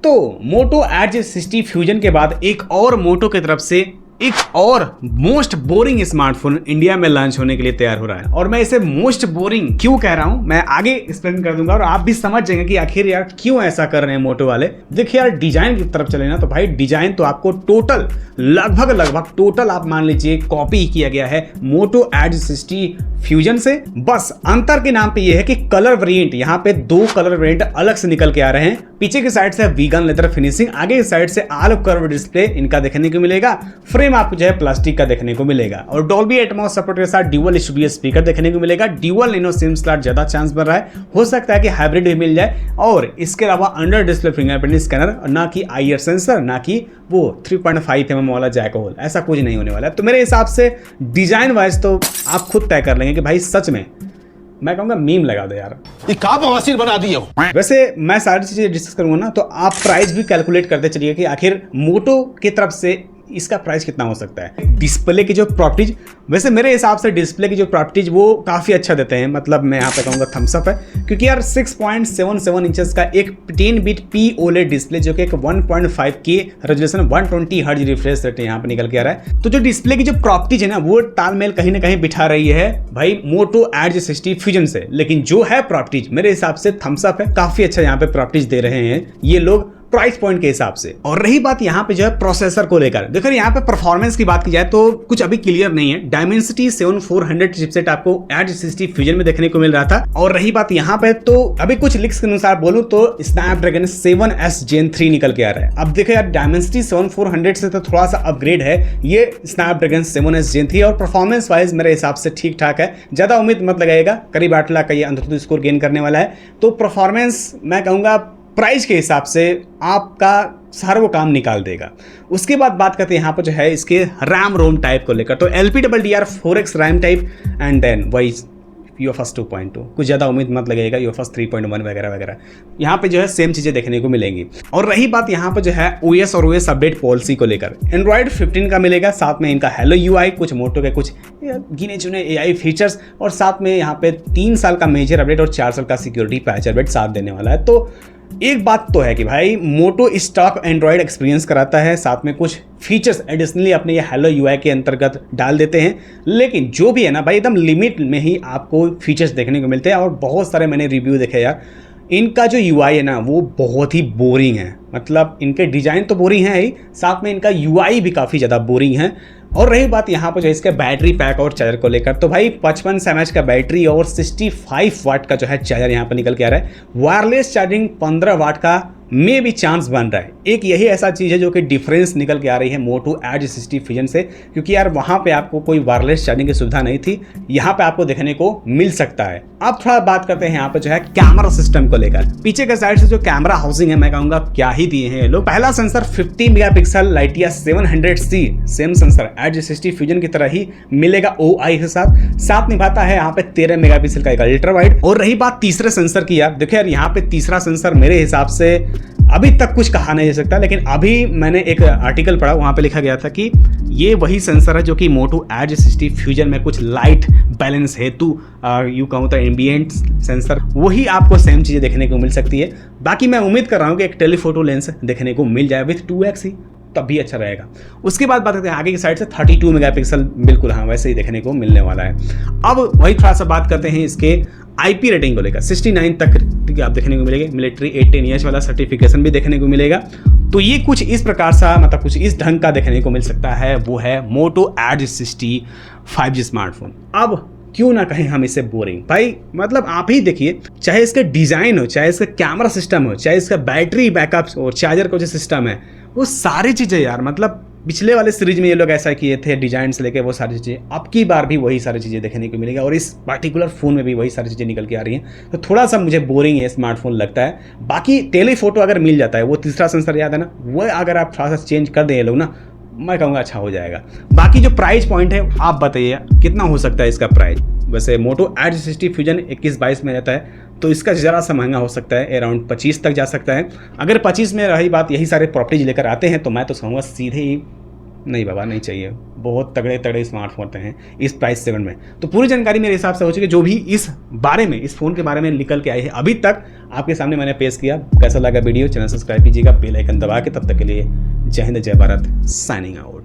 दोस्तों Moto Edge 60 fusion के बाद एक और मोटो की तरफ से एक और मोस्ट बोरिंग स्मार्टफोन इंडिया में लॉन्च होने के लिए तैयार हो रहा है। और मैं इसे मोस्ट बोरिंग क्यों कह रहा हूं मैं आगे एक्सप्लेन कर दूंगा और आप भी समझ जाएंगे कि आखिर यार क्यों ऐसा कर रहे हैं मोटो वाले। देखिए यार डिजाइन की तरफ चले ना तो भाई डिजाइन तो आपको टोटल लगभग टोटल आप मान लीजिए कॉपी किया गया है मोटो एज 60 फ्यूजन से। बस अंतर के नाम पे ये है कि कलर वेरिएंट यहाँ पे 2 कलर वेरिएंट अलग से निकल के आ रहे हैं। पीछे की साइड से वीगन लेदर फिनिशिंग, आगे की साइड से ऑल कर्व डिस्प्ले इनका देखने को मिलेगा। फ्रेम आपको जो है प्लास्टिक का देखने को मिलेगा और डॉल्बी एटमॉस सपोर्ट के साथ ड्यूअल स्टूडियो स्पीकर देखने को मिलेगा। ड्यूअल नैनो सिम स्लॉट ज्यादा चांस बन रहा है, हो सकता है कि हाइब्रिड भी मिल जाए। और इसके अलावा अंडर डिस्प्ले फिंगरप्रिंट स्कैनर, ना कि आईआर सेंसर, ना कि वो 3.5 mm वाला जैक होल, ऐसा कुछ नहीं होने वाला है। तो मेरे हिसाब से डिजाइन वाइज तो आप खुद तय कर लेंगे कि भाई सच में मैं कहूंगा मीम लगा दो यार, ये का बवासीर बना दिए हो। वैसे मैं सारी चीजें डिस्कस करूंगा ना तो आप प्राइस भी कैलकुलेट करते चलिए कि आखिर मोटो की तरफ से इसका प्राइस कितना हो सकता है। डिस्प्ले की जो प्रॉपर्टीज, वैसे मेरे हिसाब से डिस्प्ले की जो प्रॉपर्टीज वो काफ़ी अच्छा देते हैं, मतलब मैं यहाँ पे कहूँगा थम्स अप है। क्योंकि यार 6.77 इंचेस का एक 10 बिट पी ओलेड डिस्प्ले जो कि एक 1.5K resolution 120 hertz refresh rate यहाँ पे निकल के आ रहा है। तो जो डिस्प्ले की जो प्रॉपर्टीज है ना वो तालमेल कहीं ना कहीं बिठा रही है भाई मोटो एज 60 फ्यूजन से। लेकिन जो है प्रॉपर्टीज मेरे हिसाब से थम्स अप है, काफ़ी अच्छा यहाँ पे प्रॉपर्टीज दे रहे हैं ये लोग प्राइस पॉइंट के हिसाब से। और रही बात यहाँ पे जो है प्रोसेसर को लेकर, देखो यहाँ पे परफॉर्मेंस की बात की जाए तो कुछ अभी क्लियर नहीं है। डायमेंसिटी 7400 चिपसेट आपको एज 60 फ्यूजन में देखने को मिल रहा था। और रही बात यहाँ पे तो अभी कुछ लीक्स के अनुसार बोलूं तो स्नैपड्रैगन 7S Gen 3 निकल के आ रहा है। अब देखो यार डायमेंसिटी 7400 से तो थोड़ा सा अपग्रेड है ये स्नैपड्रैगन 7S Gen 3 और परफॉर्मेंस वाइज मेरे हिसाब से ठीक ठाक है, ज्यादा उम्मीद मत लगाइएगा। करीब 8 लाख का ये अंततः स्कोर गेन करने वाला है। तो परफॉर्मेंस मैं कहूंगा प्राइस के हिसाब से आपका सारा वो काम निकाल देगा। उसके बाद बात करते हैं यहाँ पर जो है इसके रैम रोम टाइप को लेकर, तो LPDDR 4X RAM type and then वही UFS 2.2, कुछ ज़्यादा उम्मीद मत लगेगा UFS 3.1 वगैरह वगैरह। यहाँ पे जो है सेम चीज़ें देखने को मिलेंगी। और रही बात यहाँ पर जो है OS और OS अपडेट पॉलिसी को लेकर, एंड्रॉयड 15 का मिलेगा, साथ में इनका हेलो UI, कुछ मोटो के कुछ गिने चुने AI फीचर्स और साथ में यहाँ पे 3 साल का मेजर अपडेट और 4 साल का सिक्योरिटी पैच अपडेट साथ देने वाला है। तो एक बात तो है कि भाई मोटो स्टॉक एंड्रॉयड एक्सपीरियंस कराता है, साथ में कुछ फीचर्स एडिशनली अपने ये हेलो UI के अंतर्गत डाल देते हैं। लेकिन जो भी है ना भाई एकदम लिमिट में ही आपको फीचर्स देखने को मिलते हैं। और बहुत सारे मैंने रिव्यू देखे यार, इनका जो UI है ना वो बहुत ही बोरिंग है। मतलब इनके डिजाइन तो बोरिंग है ही, साथ में इनका UI भी काफ़ी ज़्यादा बोरिंग है। और रही बात यहाँ पर जो इसके बैटरी पैक और चार्जर को लेकर, तो भाई 55 mAh का बैटरी और 65 वाट का जो है चार्जर यहाँ पर निकल के आ रहा है। वायरलेस चार्जिंग 15 वाट का में भी चांस बन रहा है। एक यही ऐसा चीज़ है जो कि डिफरेंस निकल के आ रही है मोटो एज 60 फ्यूजन से, क्योंकि यार वहाँ पे आपको कोई वायरलेस चार्जिंग की सुविधा नहीं थी, यहाँ पे आपको देखने को मिल सकता है। अब थोड़ा बात करते हैं यहाँ पे जो है कैमरा सिस्टम को लेकर। पीछे के साइड से जो कैमरा हाउसिंग है मैं कहूँगा क्या ही दिए हैं ये लोग। पहला sensor 50 megapixel Lytia 700C, same sensor as 60 fusion की तरह ही मिलेगा OI के साथ निभाता है यहाँ पे 13 मेगापिक्सल का एक अल्ट्रा वाइड। और रही बात तीसरे सेंसर की, यार देखो यार यहाँ पे तीसरा सेंसर मेरे हिसाब से अभी तक कुछ कहा नहीं जा सकता, लेकिन अभी मैंने एक आर्टिकल पढ़ा, वहाँ पे लिखा गया था कि ये वही सेंसर है जो कि मोटो एज 60 फ्यूजन में कुछ लाइट बैलेंस हेतु यूँ कहूँ तो एम्बियंट सेंसर, वही आपको सेम चीज़ें देखने को मिल सकती है। बाकी मैं उम्मीद कर रहा हूँ कि एक टेलीफोटो लेंस देखने को मिल जाए विथ 2x ही, तब भी अच्छा रहेगा। उसके बाद बात करते हैं आगे की साइड से 32 मेगापिक्सल, बिल्कुल हाँ वैसे ही देखने को मिलने वाला है। अब वही थोड़ा सा बात करते हैं इसके IP रेटिंग को लेकर, 69 तक आप देखने को मिलेगा। मिलिट्री 18 ईयर्स वाला सर्टिफिकेशन भी देखने को मिलेगा। तो ये कुछ इस प्रकार सा, मतलब कुछ इस ढंग का देखने को मिल सकता है, वो है मोटो एज 60 5G स्मार्टफोन। अब क्यों ना कहें हम इसे बोरिंग भाई, मतलब आप ही देखिए, चाहे इसका डिजाइन हो, चाहे इसका कैमरा सिस्टम हो, चाहे इसका बैटरी बैकअप और चार्जर का जो सिस्टम है, वो सारी चीज़ें यार, मतलब पिछले वाले सीरीज में ये लोग ऐसा किए थे, डिजाइन से लेके वो सारी चीज़ें, अब की बार भी वही सारी चीज़ें देखने को मिलेगा। और इस पार्टिकुलर फ़ोन में भी वही सारी चीज़ें निकल के आ रही हैं। तो थोड़ा सा मुझे बोरिंग है स्मार्टफोन लगता है। बाकी टेलीफोटो अगर मिल जाता है, वो तीसरा सेंसर याद है ना, वो अगर आप थोड़ा सा चेंज कर दें ये लोग ना, मैं कहूँगा अच्छा हो जाएगा। बाकी जो प्राइस पॉइंट है आप बताइए कितना हो सकता है इसका प्राइस। वैसे मोटो एज 60 फ्यूजन 21-22 में रहता है, तो इसका ज़रा सा महंगा हो सकता है, अराउंड 25 तक जा सकता है। अगर 25 में रही बात, यही सारे प्रॉपर्टीज लेकर आते हैं, तो मैं तो कहूँगा सीधे ही नहीं बाबा, नहीं चाहिए। बहुत तगड़े तगड़े स्मार्टफोन हैं इस प्राइस सेगमेंट में। तो पूरी जानकारी मेरे हिसाब से हो चुकी है, जो भी इस बारे में, इस फ़ोन के बारे में निकल के आई है अभी तक आपके सामने मैंने पेश किया। कैसा लगा वीडियो, चैनल सब्सक्राइब कीजिएगा, बेल आइकन दबा के। तब तक के लिए जय हिंद, जय भारत, साइनिंग आउट।